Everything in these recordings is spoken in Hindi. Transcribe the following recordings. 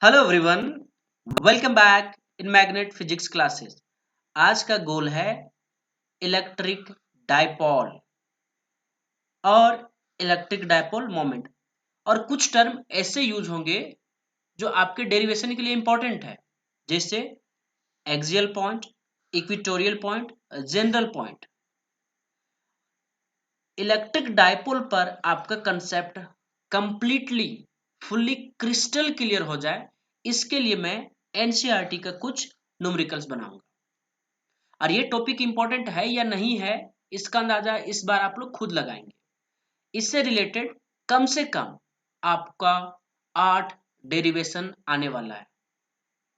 Hello everyone, welcome back in magnet physics classes. आज का गोल है इलेक्ट्रिक डायपोल और इलेक्ट्रिक डायपोल मोमेंट। और कुछ टर्म ऐसे यूज होंगे जो आपके डेरिवेशन के लिए इंपॉर्टेंट है, जैसे axial point, equatorial point, general point. Electric dipole पर आपका concept completely fully crystal clear हो जाए, इसके लिए मैं एनसीईआरटी का कुछ न्यूमेरिकल्स बनाऊंगा। और ये टॉपिक इंपॉर्टेंट है या नहीं है, इसका अंदाजा इस बार आप लोग खुद लगाएंगे। इससे रिलेटेड कम से कम आपका 8 डेरिवेशन आने वाला है,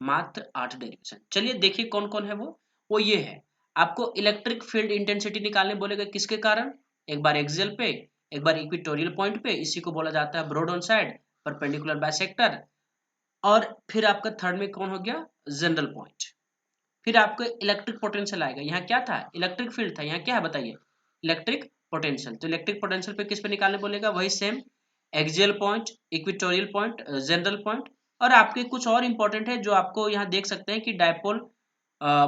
मात्र 8 डेरिवेशन। चलिए देखिए कौन कौन है वो ये है। आपको इलेक्ट्रिक फील्ड इंटेंसिटी निकालने बोलेगा, किसके कारण? एक बार एक्सियल पे, एक बार इक्वेटोरियल पॉइंट पे, इसी को बोला जाता है broad on side perpendicular bisector. और फिर आपका थर्ड में कौन हो गया? General point. फिर आपको इलेक्ट्रिक पोटेंशियल आएगा। यहाँ क्या था? इलेक्ट्रिक फील्ड था। यहाँ क्या है बताइए? Electric potential. तो इलेक्ट्रिक पोटेंशियल पे किस पे निकालने बोलेगा? वही same, axial point, equatorial point, general point. और आपके कुछ और इंपॉर्टेंट है जो आपको यहाँ देख सकते हैं कि डायपोल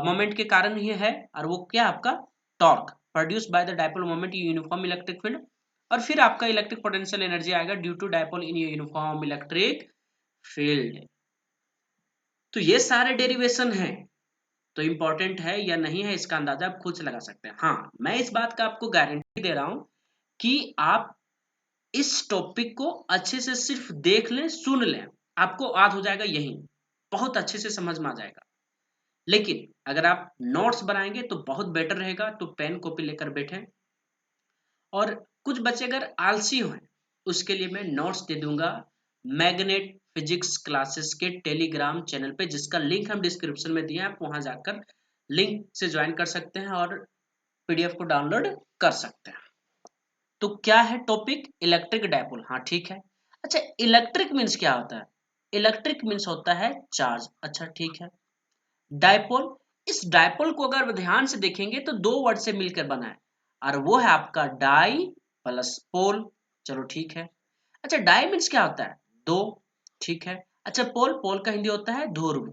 मोमेंट के कारण ही है। और वो क्या? आपका torque produce by the dipole moment uniform electric field. और फिर आपका इलेक्ट्रिक पोटेंशियल एनर्जी आएगा due to dipole in uniform electric field. तो ये सारे डेरिवेशन हैं, तो इंपॉर्टेंट है या नहीं है इसका अंदाजा आप खुद से लगा सकते हैं। हाँ, मैं इस बात का आपको गारंटी दे रहा हूं कि आप इस टॉपिक को अच्छे से सिर्फ देख लें, सुन लें, आपको याद हो जाएगा, यही बहुत अच्छे से समझ में आ जाएगा। लेकिन अगर आप नोट्स बनाएंगे तो बहुत बेटर रहेगा। तो पेन कॉपी लेकर बैठें। और कुछ बच्चे अगर आलसी हो, उसके लिए मैं नोट्स दे दूंगा मैग्नेट फिजिक्स क्लासेस के टेलीग्राम चैनल पे, जिसका लिंक हम डिस्क्रिप्शन में दिए हैं। आप वहां जाकर लिंक से ज्वाइन कर सकते हैं और पीडीएफ को डाउनलोड कर सकते हैं। तो क्या है टॉपिक? Electric dipole. हाँ ठीक है। अच्छा, इलेक्ट्रिक मीन्स क्या होता है? इलेक्ट्रिक मीन्स होता है चार्ज। अच्छा ठीक है। डायपोल, इस डायपोल को अगर ध्यान से देखेंगे तो दो वर्ड से मिलकर बना है, और वो है आपका डाई प्लस पोल। चलो ठीक है। अच्छा, डाई मीन्स क्या होता है? दो। ठीक है। अच्छा, पोल, पोल का हिंदी होता है ध्रुव।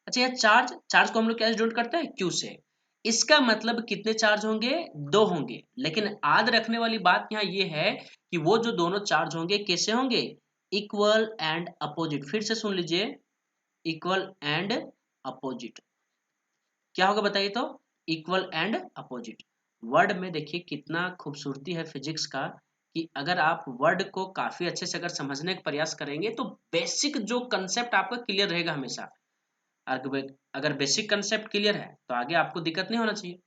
अच्छा, यह चार्ज, चार्ज को हम लोग क्या से डिनोट करते हैं? क्यू से। इसका मतलब कितने चार्ज होंगे? दो होंगे। लेकिन याद रखने वाली बात यहाँ ये है कि वो जो दोनों चार्ज होंगे कैसे होंगे? Equal and opposite. फिर से सुन लीजिए, इक्वल एंड अपोजिट। क्या होगा बताइए तो? Equal and opposite. वर्ड में देखिए कितना खूबसूरती है फिजिक्स का, कि अगर आप वर्ड को काफी अच्छे से अगर समझने का प्रयास करेंगे तो बेसिक जो कंसेप्ट आपका क्लियर रहेगा हमेशा। अगर बेसिक कंसेप्ट क्लियर है तो आगे आपको दिक्कत नहीं होना चाहिए।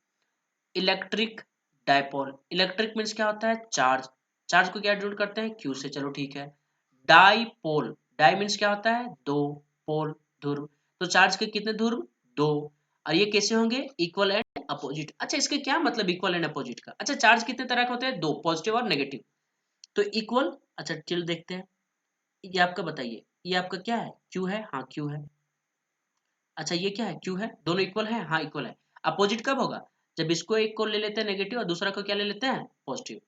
इलेक्ट्रिक डायपोल, इलेक्ट्रिक मीन्स क्या होता है? चार्ज। चार्ज को क्या डिनोट करते हैं? क्यू से। चलो ठीक है। डाईपोल, डाई मीन्स क्या होता है? दो, पोल ध्रुव। तो चार्ज के कितने ध्रुव? दो। और ये कैसे होंगे? Equal and opposite. अच्छा, इसके क्या मतलब इक्वल एंड अपोजिट का? अच्छा, चार्ज कितने तरह के होते हैं? दो, पॉजिटिव और नेगेटिव। तो इक्वल, अच्छा चल देखते हैं। ये आपका बताइए, ये आपका क्या है? क्यू है। हाँ क्यू है। अच्छा, ये क्या है? क्यू है। दोनों इक्वल है। हाँ इक्वल है। अपोजिट कब होगा? जब इसको एक को ले लेते हैं नेगेटिव और दूसरा को क्या ले लेते हैं? पॉजिटिव।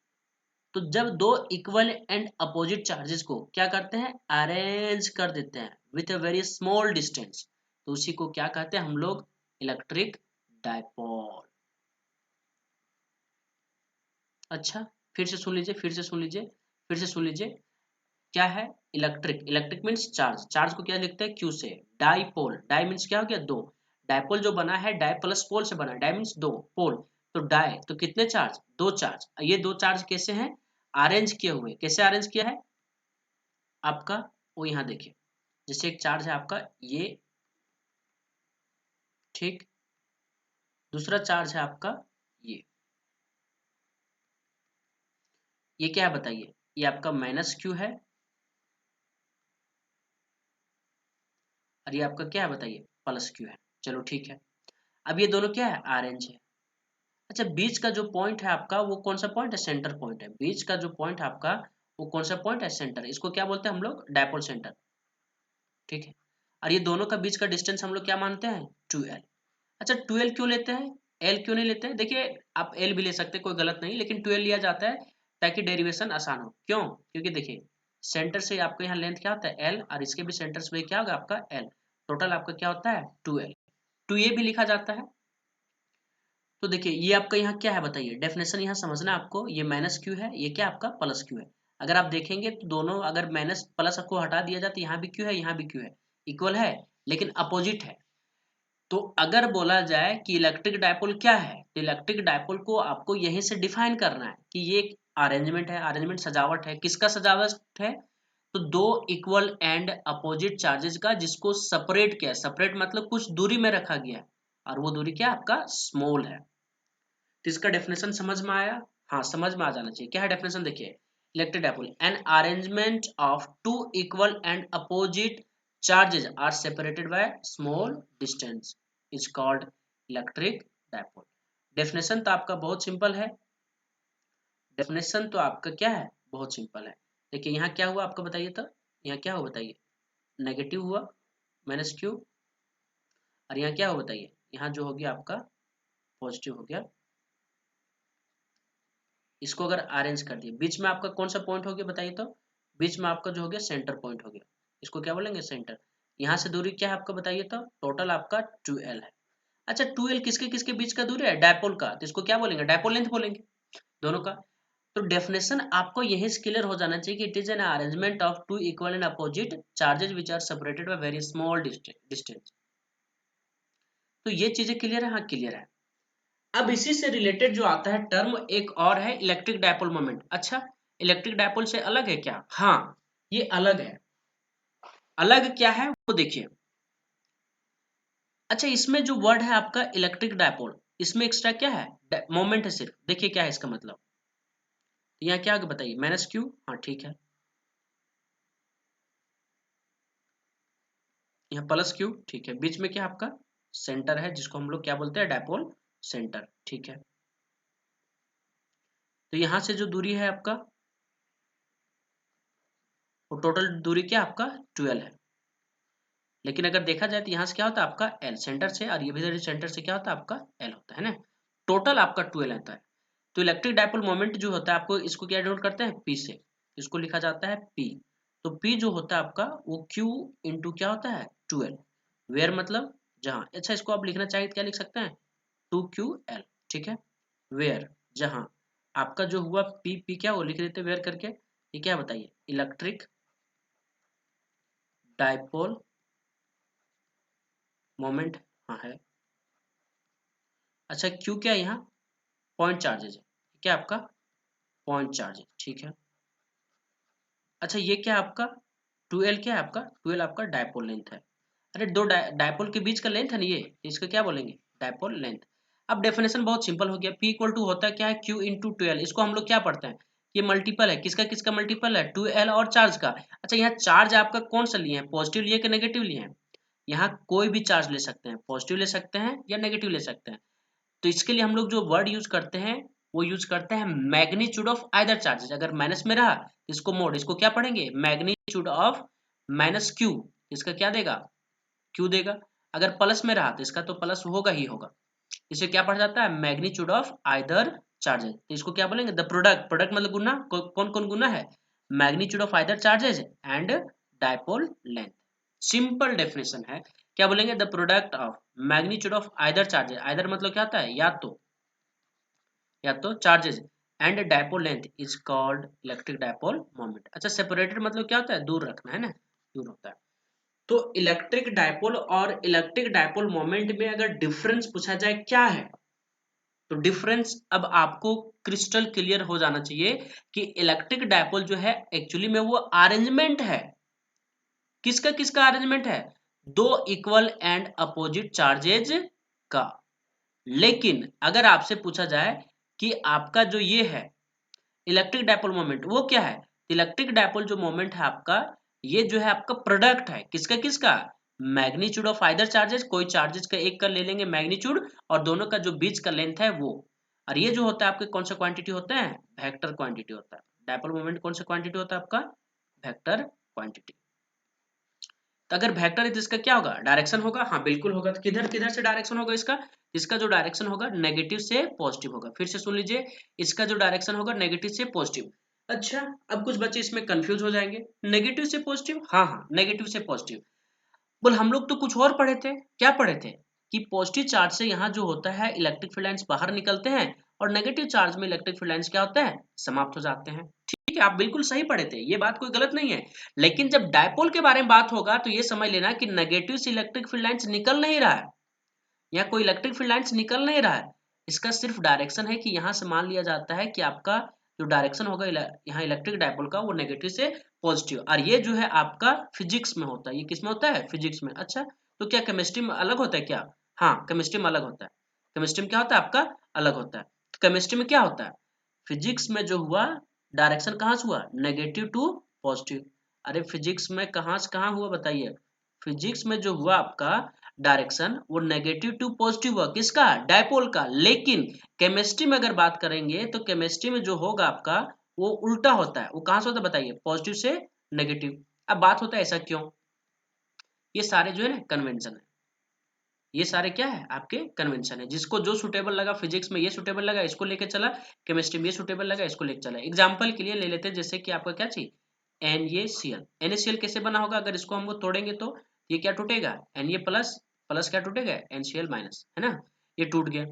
तो जब दो इक्वल एंड अपोजिट चार्जेस को क्या करते हैं? अरेंज कर देते हैं with a very small distance, तो उसी को क्या कहते हैं हम लोग? Electric dipole. अच्छा, फिर से सुन लीजिए, फिर से सुन लीजिए, फिर से सुन लीजिए। क्या है? Electric, electric means charge. Charge को क्या लिखते हैं? क्यू से। डाईपोल, डाई मीन्स क्या हो गया? दो। डायपोल जो बना है डाई प्लस पोल से बना है। डाई मीन्स दो, पोल तो डाई, तो कितने चार्ज? दो चार्ज। ये दो चार्ज कैसे हैं? अरेंज किए हुए। कैसे अरेंज किया है आपका? वो यहाँ देखिए, जैसे एक चार्ज है आपका ये, ठीक। दूसरा चार्ज है आपका ये क्या है बताइए? ये आपका माइनस क्यू है। और ये आपका क्या है बताइए? प्लस क्यू है। चलो ठीक है। अब ये दोनों क्या है? अरेंज है। अच्छा, बीच का जो पॉइंट है आपका वो कौन सा पॉइंट है? सेंटर पॉइंट है। बीच का जो पॉइंट है आपका वो कौन सा पॉइंट है? सेंटर। इसको क्या बोलते हैं हम लोग? Dipole centre. ठीक है। और ये दोनों का बीच का डिस्टेंस हम लोग क्या मानते हैं? 2l। अच्छा, 2l क्यों लेते हैं? l क्यों नहीं लेते हैं? देखिए, आप l भी ले सकते हैं, कोई गलत नहीं, लेकिन 2l लिया जाता है ताकि डेरिवेशन आसान हो। क्यों? क्योंकि देखिए सेंटर से आपका यहाँ लेंथ क्या होता है L, और इसके भी सेंटर से क्या होगा आपका L, टोटल आपका क्या होता है 2L। 2A भी लिखा जाता है। तो देखिए ये आपका यहाँ क्या है बताइए, डेफिनेशन यहाँ समझना आपको, ये माइनस क्यू है, ये क्या आपका प्लस क्यू है। अगर आप देखेंगे तो दोनों अगर माइनस प्लस को हटा दिया जाए तो यहाँ भी क्यू है, यहाँ भी क्यू है, इक्वल है लेकिन अपोजिट है। तो अगर बोला जाए कि इलेक्ट्रिक डायपोल क्या है, तो इलेक्ट्रिक डायपोल को आपको यहीं से डिफाइन करना है कि ये एक अरेंजमेंट है, अरेंजमेंट सजावट है, किसका सजावट है, तो दो इक्वल एंड अपोजिट चार्जेस का, जिसको सेपरेट किया, सेपरेट मतलब कुछ दूरी में रखा गया है, और वो दूरी क्या आपका स्मॉल है। तो इसका डेफिनेशन समझ में आया, हाँ समझ में आ जाना चाहिए। क्या है डेफिनेशन देखिए, electric dipole an arrangement of two equal and opposite charges are separated by small distance is called electric dipole। Definition तो आपका बहुत सिंपल है, डेफिनेशन तो आपका क्या है बहुत सिंपल है। देखिए यहाँ क्या हुआ आपको बताइए, तो यहाँ क्या हुआ बताइए, नेगेटिव हुआ माइनस क्यू, और यहाँ क्या हुआ बताइए, यहाँ जो हो गया आपका पॉजिटिव हो गया। इसको अगर अरेंज कर दिए, बीच में आपका कौन सा पॉइंट हो गया बताइए, तो बीच में आपका जो हो गया सेंटर पॉइंट हो गया, इसको क्या बोलेंगे सेंटर। यहाँ से दूरी क्या है आपका बताइए, तो टोटल आपका 2L है। अच्छा 2L किसके किसके बीच का दूरी है, डायपोल का, तो इसको क्या बोलेंगे डायपोल लेंथ बोलेंगे दोनों का। तो डेफिनेशन आपको यही से क्लियर हो जाना चाहिए कि it is an arrangement of two equal and opposite charges which are separated by very small distance. तो ये चीजें क्लियर है, हाँ क्लियर है। अब इसी से रिलेटेड जो आता है टर्म एक और है इलेक्ट्रिक डायपोल मोमेंट। अच्छा इलेक्ट्रिक डायपोल से अलग है क्या, हाँ ये अलग है। अलग क्या है वो देखिए। अच्छा इसमें जो वर्ड है आपका इलेक्ट्रिक डायपोल, इसमें एक्स्ट्रा क्या है मोमेंट है सिर्फ, देखिए क्या है इसका मतलब। यहाँ क्या आगे बताइए माइनस क्यू, हाँ ठीक है, यहाँ प्लस क्यू ठीक है, बीच में क्या आपका सेंटर है जिसको हम लोग क्या बोलते हैं डायपोल सेंटर, ठीक है। तो यहाँ से जो दूरी है आपका, वो टोटल दूरी क्या आपका 12 है। लेकिन अगर देखा जाए तो यहाँ से क्या होता है आपका L सेंटर से, और ये भी सेंटर से क्या होता है आपका L होता है ना, टोटल आपका 12 आता है। तो इलेक्ट्रिक डायपोल मोमेंट जो होता है आपको इसको क्या डिनोट करते हैं P से, इसको लिखा जाता है P। तो P जो होता है आपका वो Q इंटू क्या होता है 12, वेयर मतलब जहाँ। अच्छा इसको आप लिखना चाहिए तो क्या लिख सकते हैं 2QL, ठीक है, वेयर जहाँ आपका जो हुआ P क्या वो लिख देते वेयर करके। ये क्या बताइए इलेक्ट्रिक डायपोल मोमेंट, हाँ है। अच्छा क्यू क्या है यहाँ पॉइंट चार्जेज है, क्या आपका पॉइंट चार्जेज, ठीक है। अच्छा ये क्या है आपका 2L, क्या है आपका 2L आपका डायपोल लेंथ है। अरे दो डायपोल के बीच का लेंथ है ना ये, इसका क्या बोलेंगे डायपोल लेंथ। अब डेफिनेशन बहुत सिंपल हो गया, P इक्वल टू होता है क्या है Q इंटू 2L। इसको हम लोग क्या पढ़ते हैं, ये मल्टीपल है किसका किसका मल्टीपल है 2L और चार्ज का। अच्छा यहाँ चार्ज आपका कौन सा लिए हैं, पॉजिटिव लिए कि नेगेटिव लिए हैं। यहाँ कोई भी चार्ज ले सकते हैं, पॉजिटिव ले सकते हैं या नेगेटिव ले सकते हैं। तो इसके लिए हम लोग जो वर्ड यूज करते हैं वो यूज करते हैं मैग्नीट्यूड ऑफ आइदर चार्जेस। अगर माइनस में रहा तो इसको मोड, इसको क्या पढ़ेंगे मैग्नीट्यूड ऑफ माइनस क्यू, इसका क्या देगा क्यू देगा। अगर प्लस में रहा तो इसका तो प्लस होगा ही होगा। इसे क्या पढ़ जाता है मैग्नीट्यूड ऑफ आइदर चार्जेस, तो इसको क्या बोलेंगे द प्रोडक्ट, प्रोडक्ट मतलब गुना, कौन कौन गुना है magnitude of either charges and dipole length. Simple definition है, क्या बोलेंगे the product of magnitude of either charges, either मतलब क्या होता है या तो charges and dipole length is called electric dipole moment. अच्छा सेपरेटेड मतलब क्या होता है दूर रखना है ना, दूर होता है। तो इलेक्ट्रिक डायपोल और इलेक्ट्रिक डायपोल मोमेंट में अगर डिफरेंस पूछा जाए क्या है, तो डिफरेंस अब आपको क्रिस्टल क्लियर हो जाना चाहिए कि इलेक्ट्रिक डायपोल जो है एक्चुअली में वो अरेंजमेंट है, किसका किसका अरेंजमेंट है दो इक्वल एंड अपोजिट चार्जेज का। लेकिन अगर आपसे पूछा जाए कि आपका जो ये है इलेक्ट्रिक डायपोल मोमेंट वो क्या है, इलेक्ट्रिक डायपोल जो मोमेंट है आपका ये जो है आपका प्रोडक्ट है किसका किसका मैग्नीट्यूड ऑफ आइदर चार्जेस, कोई चार्जेस का एक का ले लेंगे मैग्नीट्यूड और दोनों का जो बीच का लेंथ है वो। और ये जो होता है आपके कौन सा क्वांटिटी होता है वेक्टर क्वांटिटी होता है। डायपोल मोमेंट कौन सा क्वांटिटी होता है आपका वेक्टर क्वांटिटी। तो अगर वेक्टर है तो इसका क्या होगा डायरेक्शन होगा, हाँ बिल्कुल होगा। तो किधर किधर से डायरेक्शन होगा इसका, इसका जो डायरेक्शन होगा नेगेटिव से पॉजिटिव होगा। फिर से सुन लीजिए, इसका जो डायरेक्शन होगा नेगेटिव से पॉजिटिव। अच्छा, अब कुछ बच्चे इसमें कंफ्यूज हो जाएंगे, नेगेटिव से पॉजिटिव, हाँ हाँ नेगेटिव से पॉजिटिव। बोल हम लोग तो कुछ और पढ़े थे, क्या पढ़े थे कि पॉजिटिव चार्ज से यहाँ जो होता है इलेक्ट्रिक फील्ड लाइंस बाहर निकलते हैं और नेगेटिव चार्ज में इलेक्ट्रिक फील्ड लाइंस क्या होता है, समाप्त हो जाते हैं। ठीक है, आप बिल्कुल सही पढ़े थे, ये बात कोई गलत नहीं है। लेकिन जब डायपोल के बारे में बात होगा तो ये समझ लेना कि नेगेटिव से इलेक्ट्रिक फील्ड लाइंस निकल नहीं रहा है, यहाँ कोई इलेक्ट्रिक फील्ड लाइंस निकल नहीं रहा है। इसका सिर्फ डायरेक्शन है कि यहाँ से मान लिया जाता है कि आपका जो डायरेक्शन होगा यहाँ इलेक्ट्रिक डायपोल का वो नेगेटिव से पॉजिटिव, और ये जो है आपका फिजिक्स में होता है। ये किस में होता है, फिजिक्स में। अच्छा, तो क्या केमिस्ट्री में अलग होता है क्या? हाँ, केमिस्ट्री में अलग होता है। केमिस्ट्री में क्या होता है आपका, अलग होता है। तो केमिस्ट्री में क्या होता है, फिजिक्स में जो हुआ डायरेक्शन कहाँ से हुआ, नेगेटिव टू पॉजिटिव। अरे फिजिक्स में कहाँ से कहाँ हुआ बताइए, फिजिक्स में जो हुआ आपका डायरेक्शन वो नेगेटिव टू पॉजिटिव हुआ, किसका, डायपोल का। लेकिन केमिस्ट्री में अगर बात करेंगे तो केमिस्ट्री में जो होगा आपका वो उल्टा होता है। वो कहां से होता है बताइए, पॉजिटिव से नेगेटिव। अब बात होता है ऐसा क्यों, ये सारे जो है ना कन्वेंशन है, ये सारे क्या है आपके कन्वेंशन है। जिसको जो सुटेबल लगा, फिजिक्स में ये सुटेबल लगा इसको लेके चला, केमिस्ट्री में ये सुटेबल लगा इसको लेके चला। एग्जाम्पल के लिए ले लेते हैं, जैसे कि आपका क्या चाहिए, NaCl। NaCl कैसे बना होगा, अगर इसको हमको तोड़ेंगे तो ये क्या टूटेगा, Na प्लस, प्लस क्या टूटेगा, NCl माइनस, है ना, ये टूट गया।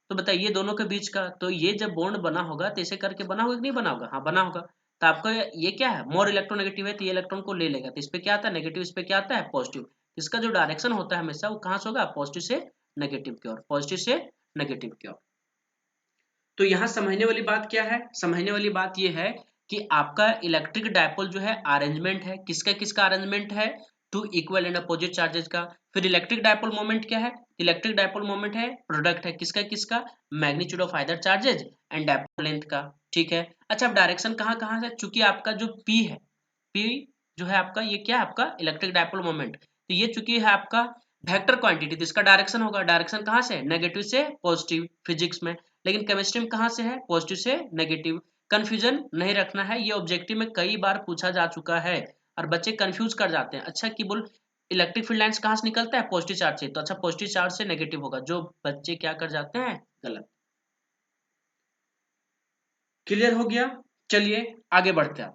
तो बताइए ये दोनों के बीच का, तो ये जब बॉन्ड बना होगा तो ऐसे करके बना होगा कि नहीं बना होगा, हाँ बना होगा। तो आपका ये क्या है, मोर इलेक्ट्रोनेगेटिव है तो ये इलेक्ट्रॉन को ले लेगा, तो इस पे क्या आता है नेगेटिव, इस पे क्या आता है पॉजिटिव। इसका जो डायरेक्शन होता है हमेशा वो कहाँ से होगा, पॉजिटिव से नेगेटिव की ओर, पॉजिटिव से नेगेटिव की ओर। तो यहाँ समझने वाली बात क्या है, समझने वाली बात ये है कि आपका इलेक्ट्रिक डायपोल जो है अरेंजमेंट है, किसका किसका अरेंजमेंट है, two equal and opposite charges का। फिर इलेक्ट्रिक डायपोल मोमेंट क्या है, इलेक्ट्रिक डायपोल मोमेंट है प्रोडक्ट है किसका किसका, magnitude of either charges and dipole length का। ठीक है, अच्छा अब डायरेक्शन कहाँ कहाँ से, चूंकि आपका जो P है, P जो है आपका ये क्या है आपका इलेक्ट्रिक डायपोल मोमेंट, तो ये चूंकि है आपका वेक्टर क्वांटिटी, तो इसका डायरेक्शन होगा, डायरेक्शन कहाँ से, नेगेटिव से पॉजिटिव फिजिक्स में। लेकिन केमिस्ट्री में कहाँ से है, पॉजिटिव से नेगेटिव। कंफ्यूजन नहीं रखना है, ये ऑब्जेक्टिव में कई बार पूछा जा चुका है और बच्चे कंफ्यूज कर जाते हैं। अच्छा कि बोल इलेक्ट्रिक फील्ड लाइंस कहाँ से निकलता है, पॉजिटिव चार्ज से, तो अच्छा पॉजिटिव चार्ज से नेगेटिव होगा, जो बच्चे क्या कर जाते हैं गलत। क्लियर हो गया, चलिए आगे बढ़ते हैं।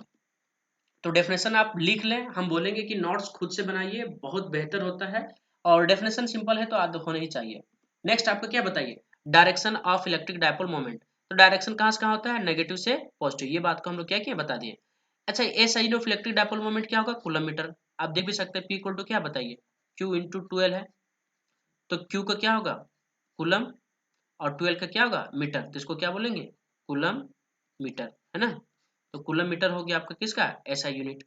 तो डेफिनेशन आप लिख लें, हम बोलेंगे कि नोट्स खुद से बनाइए, बहुत बेहतर होता है। और डेफिनेशन सिंपल है तो आदत होना ही चाहिए। नेक्स्ट आपको क्या बताइए, direction of electric dipole moment. तो डायरेक्शन कहाँ से कहाँ होता है, नेगेटिव से पॉजिटिव, ये बात को हम लोग क्या किया बता दिए। अच्छा a side of electric dipole moment क्या होगा, कूलम मीटर। आप देख भी सकते हैं P इक्वल टू क्या बताइए, Q/12 है, तो Q का क्या होगा कूलम, और 12 का क्या होगा मीटर, तो इसको क्या बोलेंगे कूलम मीटर, है ना। तो कूलम मीटर हो गया आपका किसका, SI यूनिट।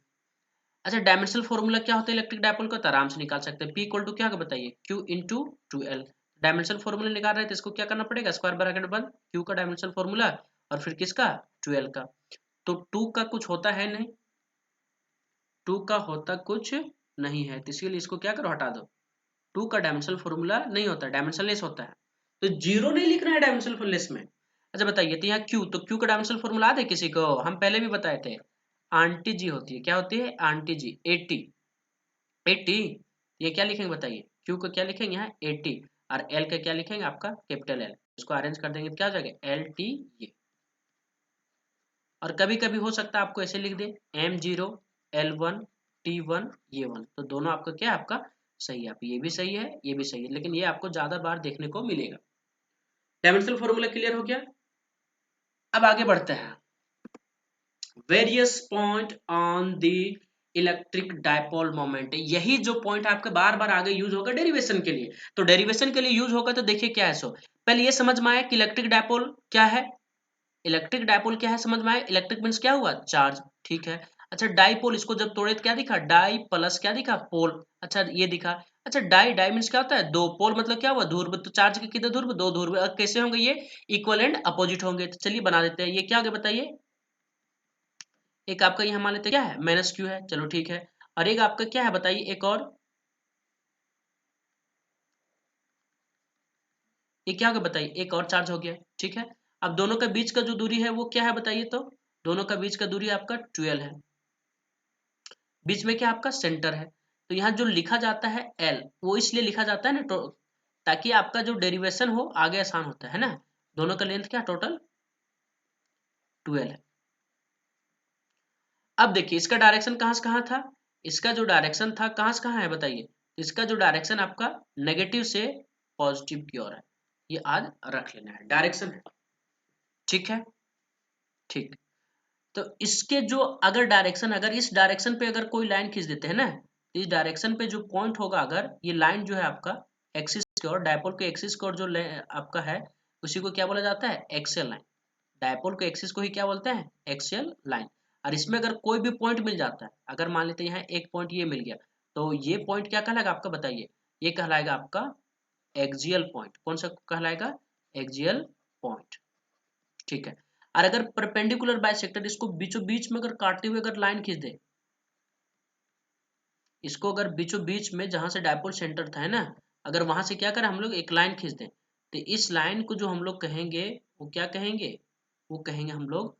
अच्छा डायमेंशनल फॉर्मूला क्या होता है इलेक्ट्रिक डायपोल का, तो आराम से निकाल सकते हैं, P इक्वल टू क्या होगा बताइए, Q/2L। डायमेंशनल फॉर्मूला निकाल रहे हैं तो इसको क्या करना पड़ेगा, स्क्वायर ब्रैकेट बंद, Q का डायमेंशनल फॉर्मूला और फिर किसका 12 का। तो 2 का कुछ होता है नहीं, 2 का होता कुछ नहीं है, तो इसीलिए इसको क्या करो हटा दो। 2 का डायमेंशनल फॉर्मूला नहीं होता, डायमेंशनलेस होता है, तो जीरो नहीं लिखना है डायमेंशनलेस में। अच्छा बताइए, तो यहाँ Q, तो Q का डायमेंशनल फॉर्मूला आता है किसी को, हम पहले भी बताए थे, आंटी जी होती है, क्या होती है आंटी जी, 80, 80। ये क्या लिखेंगे बताइए, Q का क्या लिखेंगे यहाँ 80, और L का क्या लिखेंगे आपका कैपिटल L, इसको अरेंज कर देंगे तो क्या हो जाएगा LT ये। और कभी कभी हो सकता है आपको ऐसे लिख दे M0 L1 T1 ये 1, तो दोनों आपका क्या है आपका सही है, आप ये भी सही है ये भी सही है, लेकिन ये आपको ज्यादा बार देखने को मिलेगा। डायमेंशनल फॉर्मूला क्लियर हो गया, अब आगे बढ़ते हैं। Various point on the electric dipole moment, यही जो पॉइंट आपके बार बार आगे यूज होगा डेरिवेशन के लिए, तो डेरिवेशन के लिए यूज होगा, तो देखिए क्या है। सो पहले ये समझ में आया कि इलेक्ट्रिक डायपोल क्या है, इलेक्ट्रिक डायपोल क्या है समझ में आया, इलेक्ट्रिक मींस क्या हुआ चार्ज, ठीक है। अच्छा डाइपोल, इसको जब तोड़े तो क्या दिखा, डाई प्लस क्या दिखा पोल, अच्छा ये दिखा। अच्छा डाई, डाई मींस क्या होता है दो, पोल मतलब क्या हुआ ध्रुव, तो चार्ज के कितने ध्रुव, दो ध्रुव, कैसे होंगे ये इक्वल एंड अपोजिट होंगे, तो चलिए बना देते हैं, ये क्या हो गया बताइए। एक आपका यहाँ मान लेते हैं क्या है -Q है, चलो ठीक है। और एक आपका क्या है बताइए, एक और ये क्या होगा बताइए, एक और चार्ज हो गया, ठीक है। अब दोनों के बीच का जो दूरी है वो क्या है बताइए, तो दोनों का बीच का दूरी आपका 12 है, बीच में क्या आपका सेंटर है। तो यहाँ जो लिखा जाता है L, वो इसलिए लिखा जाता है ना ताकि आपका जो डेरिवेशन हो आगे आसान होता है ना। दोनों का लेंथ क्या टोटल 12 है, अब देखिए इसका डायरेक्शन कहाँ से कहाँ था, इसका जो डायरेक्शन था कहाँ से कहाँ है बताइए, इसका जो डायरेक्शन आपका नेगेटिव से पॉजिटिव की ओर है, ये आज रख लेना है, डायरेक्शन है, ठीक है, ठीक। तो इसके जो अगर डायरेक्शन, अगर इस डायरेक्शन पे अगर कोई लाइन खींच देते हैं ना, इस डायरेक्शन पे जो पॉइंट होगा, अगर ये लाइन जो है आपका एक्सिस की ओर, डायपोल के एक्सिस की ओर जो आपका है, उसी को क्या बोला जाता है, एक्सियल लाइन। डायपोल के एक्सिस को ही क्या बोलते हैं, एक्सियल लाइन। और इसमें अगर कोई भी पॉइंट मिल जाता है, अगर मान लेते हैं यहाँ एक पॉइंट ये मिल गया, तो ये पॉइंट क्या कहलाएगा आपका बताइए, ये कहलाएगा आपका एक्सियल पॉइंट। कौन सा कहलाएगा, एक्सियल पॉइंट, ठीक है। और अगर परपेंडिकुलर बाइसेक्टर इसको बीचों बीच में अगर काटते हुए अगर लाइन खींच दे, इसको अगर बीचों बीच में जहां से डायपोल सेंटर था है ना, अगर वहां से क्या करें हम लोग एक लाइन खींच दें, तो इस लाइन को जो हम लोग कहेंगे वो क्या कहेंगे, वो कहेंगे हम लोग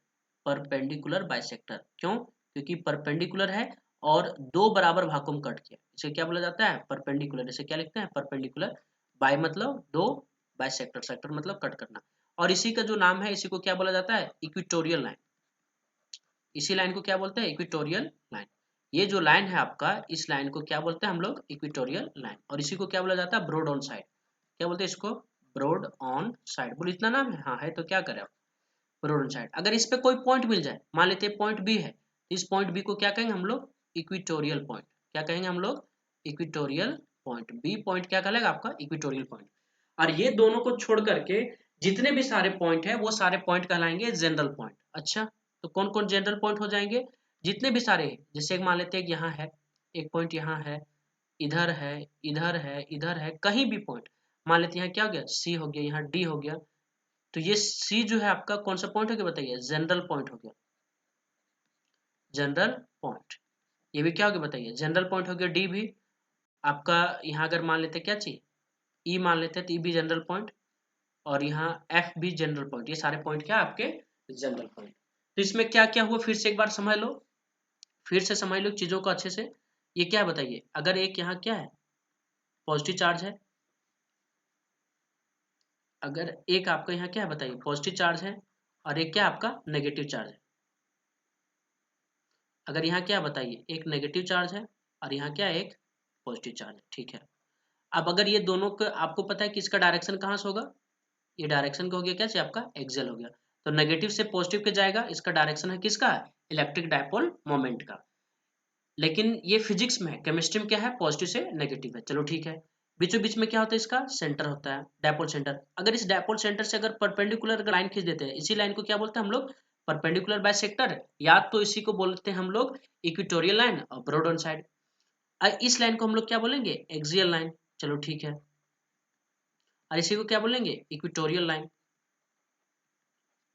परपेंडिकुलर बाइसेक्टर। क्यों, क्योंकि परपेंडिकुलर है और दो बराबर भागों में कट किया, इसे क्या बोला जाता है, परपेंडिकुलर। इसे क्या लिखते हैं, परपेंडिकुलर। बाय मतलब दो, बाइसेक्टर, सेक्टर मतलब कट करना। और इसी का जो नाम है, इसी को क्या बोला जाता है, इक्वेटोरियल लाइन। इसी लाइन को क्या बोलते हैं, इक्वेटोरियल लाइन। ये जो लाइन है आपका, इस लाइन को क्या बोलते हैं हम लोग, इक्वेटोरियल लाइन। और इसी को क्या बोला जाता है, ब्रॉड ऑन साइड। क्या बोलते हैं इसको, ब्रॉड ऑन साइड। बोलो इतना नाम है, हाँ है तो क्या करें आप, ब्रॉड ऑन साइड। अगर इस पे कोई पॉइंट मिल जाए, मान लेते हैं पॉइंट बी है, इस पॉइंट बी को क्या कहेंगे हम लोग, इक्वेटोरियल पॉइंट। क्या कहेंगे हम लोग, इक्वेटोरियल पॉइंट। बी पॉइंट क्या कहलाएगा आपका, इक्वेटोरियल पॉइंट। और ये दोनों को छोड़ करके जितने भी सारे पॉइंट है, वो सारे पॉइंट कहलाएंगे जनरल पॉइंट। अच्छा, तो कौन कौन जनरल पॉइंट हो जाएंगे, जितने भी सारे, जैसे एक मान लेते हैं यहाँ है, एक पॉइंट यहाँ है, इधर है, इधर है, इधर है, कहीं भी पॉइंट। मान लेते हैं यहाँ क्या हो गया, सी हो गया, यहाँ डी हो गया, तो ये सी जो है आपका कौन सा पॉइंट हो गया बताइए, जनरल पॉइंट हो गया, जनरल पॉइंट। ये भी क्या हो गया बताइए, जनरल पॉइंट हो गया। डी भी आपका, यहाँ अगर मान लेते हैं क्या चीज, ई मान लेते हैं, तो ई भी जनरल पॉइंट। और यहाँ एफ भी जनरल पॉइंट। ये सारे पॉइंट क्या आपके जनरल पॉइंट। तो इसमें क्या क्या हुआ, फिर से एक बार समझ लो, फिर से समझ लो चीजों को अच्छे से। ये क्या है बताइए, अगर एक यहाँ क्या है, पॉजिटिव चार्ज है, अगर एक आपका यहाँ क्या है बताइए, पॉजिटिव चार्ज है, और एक क्या आपका नेगेटिव चार्ज है। अगर यहाँ क्या बताइए, एक नेगेटिव चार्ज है और यहाँ क्या है, एक पॉजिटिव चार्ज है, ठीक है। अब अगर ये दोनों का आपको पता है कि इसका डायरेक्शन कहाँ से होगा, ये डायरेक्शन का हो गया क्या चाहिए आपका, एक्सियल हो गया। तो नेगेटिव से पॉजिटिव के जाएगा, इसका डायरेक्शन है किसका, इलेक्ट्रिक डायपोल मोमेंट का। लेकिन ये फिजिक्स में है, केमिस्ट्री में क्या है, पॉजिटिव से नेगेटिव है। चलो ठीक है, बीचों बीच में क्या होता है, इसका सेंटर होता है, डायपोल सेंटर। अगर इस डायपोल सेंटर से अगर परपेंडिकुलर लाइन खींच देते हैं, इसी लाइन को क्या बोलते हैं हम लोग, परपेंडिकुलर बाइसेक्टर, या तो इसी को बोलते हैं हम लोग इक्वेटोरियल लाइन और ब्रॉड ऑन साइड। इस लाइन को हम लोग क्या बोलेंगे, एक्सियल लाइन। चलो ठीक है, और इसी को क्या बोलेंगे, इक्वेटोरियल लाइन।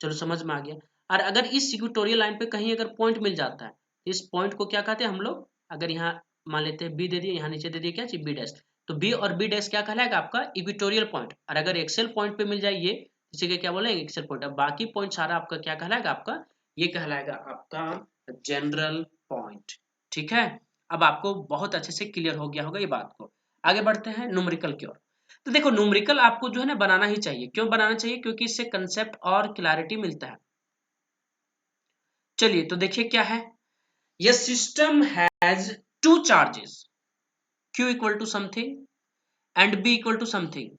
चलो समझ में आ गया। और अगर इस इक्वेटोरियल लाइन पे कहीं अगर पॉइंट मिल जाता है, इस पॉइंट को क्या कहते हैं हम लोग, अगर यहाँ मान लेते हैं बी दे दिए, यहाँ नीचे दे दिए क्या चीज, बी डैश, तो बी और बी डैश क्या कहलाएगा आपका, इक्वेटोरियल पॉइंट। और अगर एक्सेल पॉइंट पे मिल जाए ये, इसी के क्या बोलेंगे, एक्सेल पॉइंट। अब बाकी पॉइंट सारा आपका क्या कहलाएगा आपका, ये कहलाएगा आपका जनरल पॉइंट, ठीक है। अब आपको बहुत अच्छे से क्लियर हो गया होगा ये बात को। आगे बढ़ते हैं न्यूमेरिकल की ओर। तो देखो न्यूमेरिकल आपको जो है ना बनाना ही चाहिए। क्यों बनाना चाहिए, क्योंकि इससे कंसेप्ट और क्लैरिटी मिलता है। चलिए तो देखिए क्या है, ये system has two charges, Q equal to something and B equal to something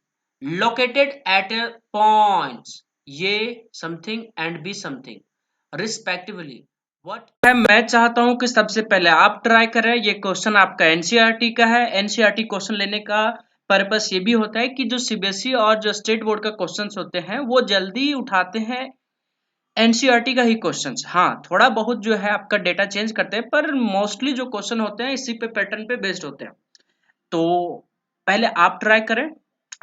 located at points, ये something and B something respectively. What है, मैं चाहता हूं कि सबसे पहले आप ट्राई करें। ये क्वेश्चन आपका एनसीईआरटी का है। एनसीईआरटी क्वेश्चन लेने का पर्पस ये भी होता है कि जो सीबीएसई और जो स्टेट बोर्ड का क्वेश्चंस होते हैं, वो जल्दी उठाते हैं एनसीईआरटी का ही क्वेश्चंस। हाँ, थोड़ा बहुत जो है आपका डेटा चेंज करते हैं, पर मोस्टली जो क्वेश्चन होते हैं इसी पे पैटर्न पे बेस्ड होते हैं। तो पहले आप ट्राई करें।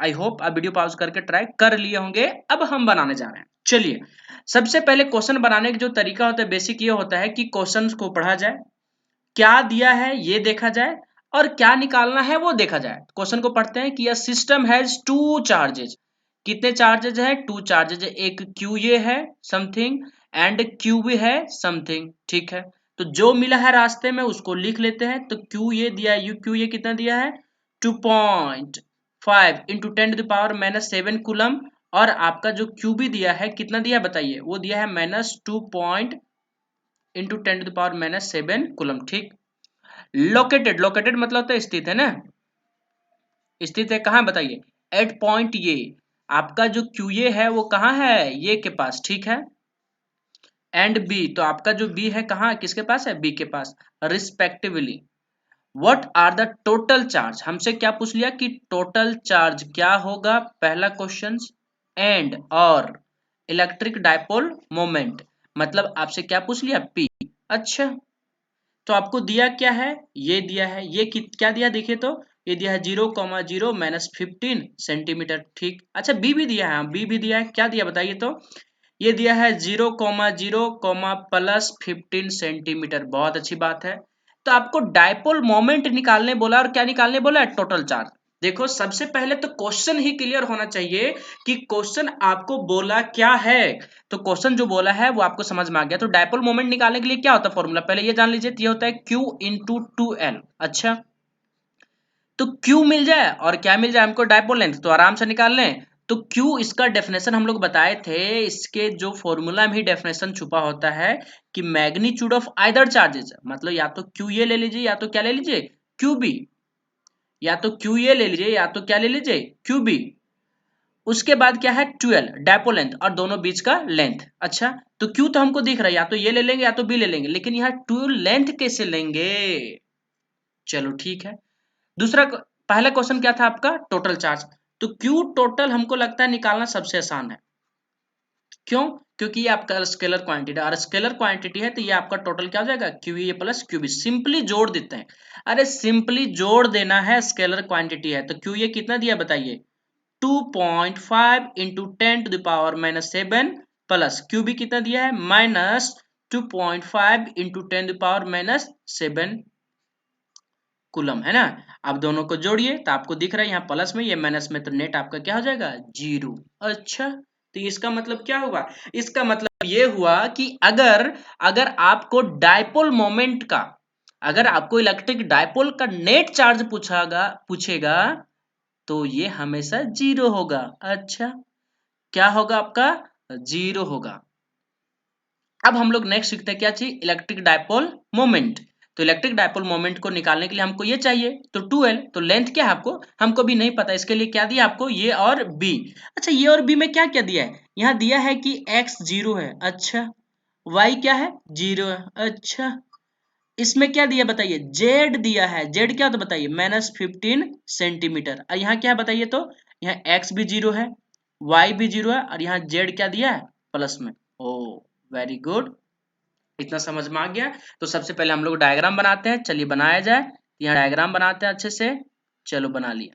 आई होप आप वीडियो पॉज करके ट्राई कर लिए होंगे। अब हम बनाने जा रहे हैं। चलिए, सबसे पहले क्वेश्चन बनाने का जो तरीका होता है, बेसिक ये होता है कि क्वेश्चन को पढ़ा जाए, क्या दिया है ये देखा जाए, और क्या निकालना है वो देखा जाए। क्वेश्चन को पढ़ते हैं कि सिस्टम हैज टू चार्जेज। कितने चार्जेज है, टू चार्जेज है। एक क्यू ये है समथिंग एंड क्यू भी है समथिंग, ठीक है। तो जो मिला है रास्ते में उसको लिख लेते हैं। तो क्यू ये दिया है, यू क्यू ये कितना दिया है, 2.5 इंटू 10⁻⁻7 कूलम। और आपका जो क्यू भी दिया है कितना दिया है बताइए, वो दिया है -2.5 इंटू 10⁻⁻7 कूलम। ठीक। लोकेटेड, लोकेटेड मतलब तो स्थित है ना, स्थित है कहाँ बताइए, एट पॉइंट ये, आपका जो क्यू ए है वो कहाँ है, ये के पास। ठीक है। एंड बी, तो आपका जो बी है कहाँ, किसके पास है, बी के पास, respectively. What are the total charge, हमसे क्या पूछ लिया कि टोटल चार्ज क्या होगा, पहला क्वेश्चन। एंड और इलेक्ट्रिक डायपोल मोमेंट, मतलब आपसे क्या पूछ लिया, पी। अच्छा, तो आपको दिया क्या है, ये दिया है, ये क्या दिया देखिए तो, ये दिया है 0,0 -15 सेंटीमीटर। ठीक। अच्छा, बी भी दिया है, बी भी दिया है, क्या दिया बताइए तो, ये दिया है 0,0, +15 सेंटीमीटर। बहुत अच्छी बात है। तो आपको डायपोल मोमेंट निकालने बोला, और क्या निकालने बोला है, टोटल चार्ज। देखो सबसे पहले तो क्वेश्चन ही क्लियर होना चाहिए कि क्वेश्चन आपको बोला क्या है। तो क्वेश्चन जो बोला है वो आपको समझ में आ गया। तो डायपोल मोमेंट निकालने के लिए क्या होता है फॉर्मूला, पहले ये जान लीजिए, ये होता है Q इंटू 2L। अच्छा, तो Q मिल जाए और क्या मिल जाए हमको, डायपोल लेंथ, तो आराम से निकाल लें। तो Q, इसका डेफिनेशन हम लोग बताए थे, इसके जो फॉर्मूला में ही डेफिनेशन छुपा होता है कि मैग्नीट्यूड ऑफ आइदर चार्जेस, मतलब या तो Q ये ले लीजिए या तो क्या ले लीजिए, QB, या तो Q ये ले लीजिए या तो क्या ले लीजिए, QB। उसके बाद क्या है, 12 डायपो लेंथ, और दोनों बीच का लेंथ। अच्छा, तो Q तो हमको दिख रहा है, या तो ये ले लेंगे या तो B ले लेंगे, लेकिन यहाँ 12 लेंथ कैसे लेंगे। चलो ठीक है। दूसरा, पहला क्वेश्चन क्या था आपका, टोटल चार्ज। तो Q टोटल हमको लगता है निकालना सबसे आसान है। क्यों, क्योंकि ये आपका स्केलर क्वांटिटी, और स्केलर क्वांटिटी है तो ये आपका टोटल क्या हो जाएगा, QA प्लस QB। सिंपली जोड़ देते हैं, अरे सिंपली जोड़ देना है, स्केलर क्वांटिटी है तो QA कितना दिया बताइए, 2.5 इंटू 10⁻⁻7 प्लस QB कितना दिया है, -2.5 इंटू 10⁻⁻7 कूलम, है ना। आप दोनों को जोड़िए तो आपको दिख रहा है यहाँ प्लस में, ये माइनस में, तो नेट आपका क्या हो जाएगा, 0। अच्छा, तो इसका मतलब क्या हुआ, इसका मतलब ये हुआ कि अगर अगर आपको डायपोल मोमेंट का, अगर आपको इलेक्ट्रिक डायपोल का नेट चार्ज पूछेगा तो ये हमेशा 0 होगा। अच्छा, क्या होगा आपका, 0 होगा। अब हम लोग नेक्स्ट सीखते हैं क्या चीज, इलेक्ट्रिक डायपोल मोमेंट। तो इलेक्ट्रिक डायपोल मोमेंट को निकालने के लिए हमको ये चाहिए, तो 2L, तो लेंथ क्या है आपको, हमको भी नहीं पता, इसके लिए क्या दिया आपको, ये और B। अच्छा, ये और B में क्या क्या दिया है, यहाँ दिया है कि X 0 है। अच्छा, Y क्या है, 0 है। अच्छा, इसमें क्या दिया बताइए, Z दिया है, Z क्या होता है बताइए, -15 सेंटीमीटर। और यहाँ क्या है बताइए तो, यहाँ X भी 0 है, Y भी 0 है, और यहाँ Z क्या दिया है, प्लस में। ओ, वेरी गुड, इतना समझ में आ गया। तो सबसे पहले हम लोग डायग्राम बनाते हैं, चलिए बनाया जाए। यहाँ डायग्राम बनाते हैं अच्छे से, चलो बना लिया।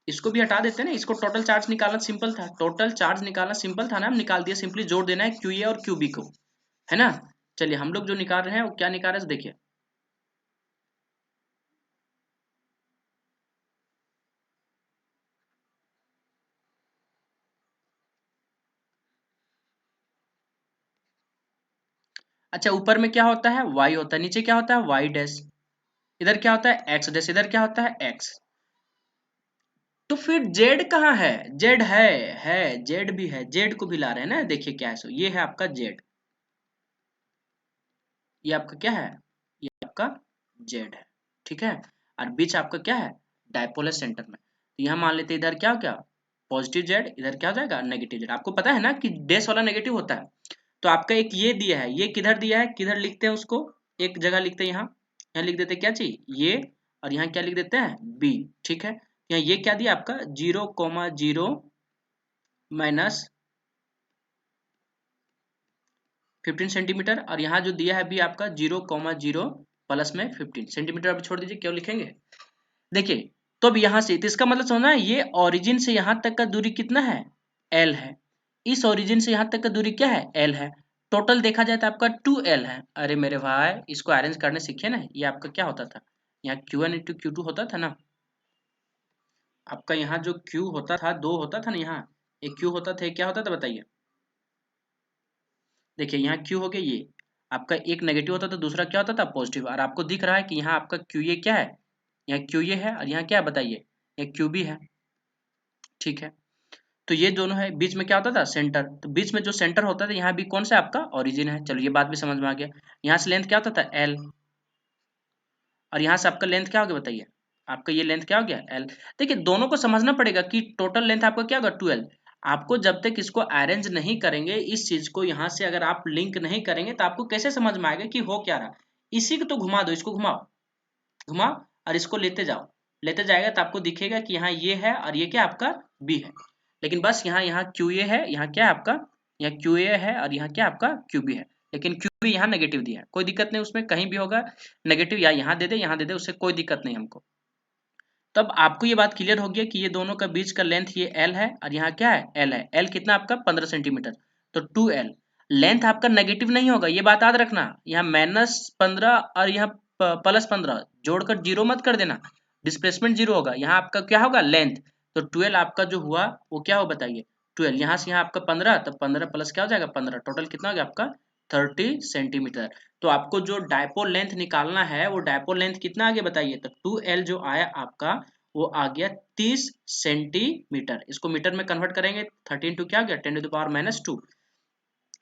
इसको भी हटा देते हैं ना, इसको टोटल चार्ज निकालना सिंपल था, टोटल चार्ज निकालना सिंपल था ना, हम निकाल दिया, सिंपली जोड़ देना है QA और QB को, है ना। चलिए हम लोग जो निकाल रहे हैं वो क्या निकाल रहे हैं देखिए। अच्छा, ऊपर में क्या होता है, Y होता है, नीचे क्या होता है, Y डैश, इधर क्या होता है, X डैश, इधर क्या होता है, X। तो फिर Z कहाँ है, Z है, Z भी है, Z को भी ला रहे हैं ना, देखिए क्या है, सो ये है आपका Z, ये आपका क्या है, ये आपका Z है। ठीक है, और बीच आपका क्या है, डायपोल है सेंटर में। तो यहाँ मान लेते हैं इधर क्या हो गया, पॉजिटिव Z, इधर क्या हो जाएगा, नेगेटिव Z। आपको पता है ना कि डैश वाला नेगेटिव होता है। तो आपका एक ये दिया है, ये किधर दिया है, किधर लिखते हैं उसको, एक जगह लिखते हैं, यहाँ लिख देते हैं क्या चीज, ये, और यहाँ क्या लिख देते हैं, B। ठीक है, यहाँ ये क्या दिया आपका, 0,0 माइनस 15 सेंटीमीटर, और यहाँ जो दिया है भी आपका 0,0 प्लस में 15 सेंटीमीटर। अभी छोड़ दीजिए, क्यों लिखेंगे, देखिए। तो अब यहाँ से, तो इसका मतलब समझना है, ये ओरिजिन से यहाँ तक का दूरी कितना है, L है। इस ओरिजिन से यहाँ तक का दूरी क्या है, L है। टोटल देखा जाए तो आपका 2L है। अरे मेरे भाई, इसको अरेंज करने सीखे ना, ये आपका क्या होता था, यहाँ Q1 इंटू Q2 होता था ना, आपका यहाँ जो Q होता था, 2 होता था ना, यहाँ एक Q होता था, एक क्या होता था बताइए। देखिए यहाँ Q हो गया, ये आपका एक नेगेटिव होता था, दूसरा क्या होता था, पॉजिटिव। और आपको दिख रहा है कि यहाँ आपका QA क्या है, यहाँ QA है, और यहाँ क्या है बताइए, ये QB है, ठीक है। तो ये दोनों है, बीच में क्या होता था सेंटर, तो बीच में जो सेंटर होता था यहाँ भी कौन सा आपका ओरिजिन है। चलो ये बात भी समझ में आ गया। यहाँ से लेंथ क्या होता था L, और यहाँ से आपका लेंथ क्या हो गया बताइए, आपका ये लेंथ क्या हो गया L। देखिए दोनों को समझना पड़ेगा कि टोटल लेंथ आपका क्या होगा 12। आपको जब तक इसको अरेंज नहीं करेंगे, इस चीज को यहाँ से अगर आप लिंक नहीं करेंगे तो आपको कैसे समझ में आएगा कि हो क्या रहा। इसी को तो घुमा दो, इसको घुमाओ, घुमाओ और इसको लेते जाओ, लेते जाएगा तो आपको दिखेगा कि यहाँ ये है और ये क्या आपका B है। लेकिन बस यहाँ यहाँ QA है, यहाँ क्या है आपका, यहाँ QA है और यहाँ क्या आपका QB है। लेकिन QB यहाँ नेगेटिव दिया है, कोई दिक्कत नहीं उसमें, कहीं भी होगा नेगेटिव, या यहाँ दे दे यहाँ दे दे, उससे कोई दिक्कत नहीं हमको। तब आपको ये बात क्लियर हो गया कि ये दोनों का बीच का लेंथ ये L है और यहाँ क्या है L है। L कितना आपका 15 सेंटीमीटर, तो 2L। लेंथ आपका नेगेटिव नहीं होगा, ये बात याद रखना। यहाँ -15 और यहाँ +15 जोड़कर 0 मत कर देना, डिस्प्लेसमेंट 0 होगा। यहाँ आपका क्या होगा लेंथ, तो 12 आपका जो हुआ वो क्या हो बताइए 12। यहाँ से यहाँ आपका 15, तो 15 प्लस क्या हो जाएगा 15, टोटल कितना हो गया आपका 30 सेंटीमीटर। तो आपको जो डायपोल लेंथ निकालना है वो डायपोल लेंथ कितना आ गया बताइए, तो 2L जो आया आपका वो आ गया 30 सेंटीमीटर। इसको मीटर में कन्वर्ट करेंगे, 13 टू क्या आ गया 10⁻²।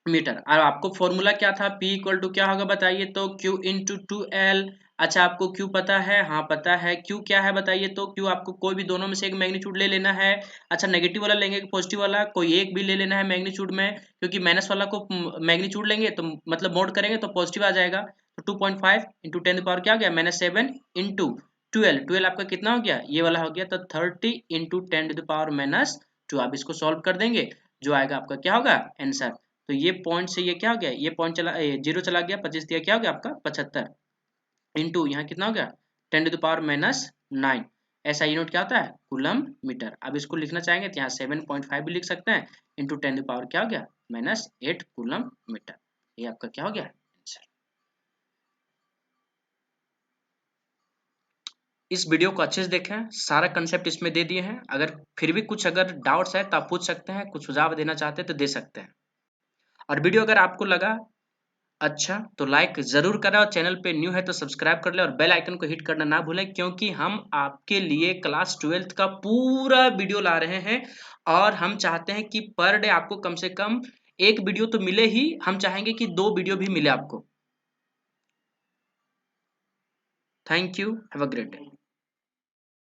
मीटर। और आपको फॉर्मूला क्या था, P इक्वल टू क्या होगा बताइए, तो Q इंटू 2L। अच्छा आपको Q पता है, हाँ पता है। Q क्या है बताइए, तो Q आपको कोई भी दोनों में से एक मैग्नीट्यूड ले लेना है। अच्छा नेगेटिव वाला लेंगे कि पॉजिटिव वाला, कोई एक भी ले लेना है मैग्नीट्यूड में, क्योंकि माइनस वाला को मैग्नीट्यूड लेंगे तो मतलब मोड करेंगे तो पॉजिटिव आ जाएगा। तो 2.5 इंटू 10 की पावर क्या हो गया -7 इंटू 12, 12 आपका कितना हो गया ये वाला हो गया, तो 30 इंटू 10⁻²। आप इसको सॉल्व कर देंगे, जो आएगा आपका क्या होगा आंसर। तो ये पॉइंट से ये क्या हो गया, ये पॉइंट चला 0 चला गया, 25 दिया क्या हो गया आपका 75 इंटू यहाँ कितना हो गया 10⁻⁹। ऐसा यूनिट क्या होता है कूलम मीटर। अब इसको लिखना चाहेंगे तो यहाँ 7.5 भी लिख सकते हैं, इंटू 10 पावर क्या हो गया -8 कूलम मीटर। ये आपका क्या हो गया आंसर। इस वीडियो को अच्छे से देखें, सारा कंसेप्ट इसमें दे दिए हैं। अगर फिर भी कुछ अगर डाउट्स है तो आप पूछ सकते हैं, कुछ सुझाव देना चाहते हैं तो दे सकते हैं। और वीडियो अगर आपको लगा अच्छा तो लाइक जरूर करें, और चैनल पे न्यू है तो सब्सक्राइब कर ले और बेल आइकन को हिट करना ना भूलें, क्योंकि हम आपके लिए क्लास 12th का पूरा वीडियो ला रहे हैं। और हम चाहते हैं कि पर डे आपको कम से कम एक वीडियो तो मिले ही, हम चाहेंगे कि 2 वीडियो भी मिले आपको। Thank you, have a great day.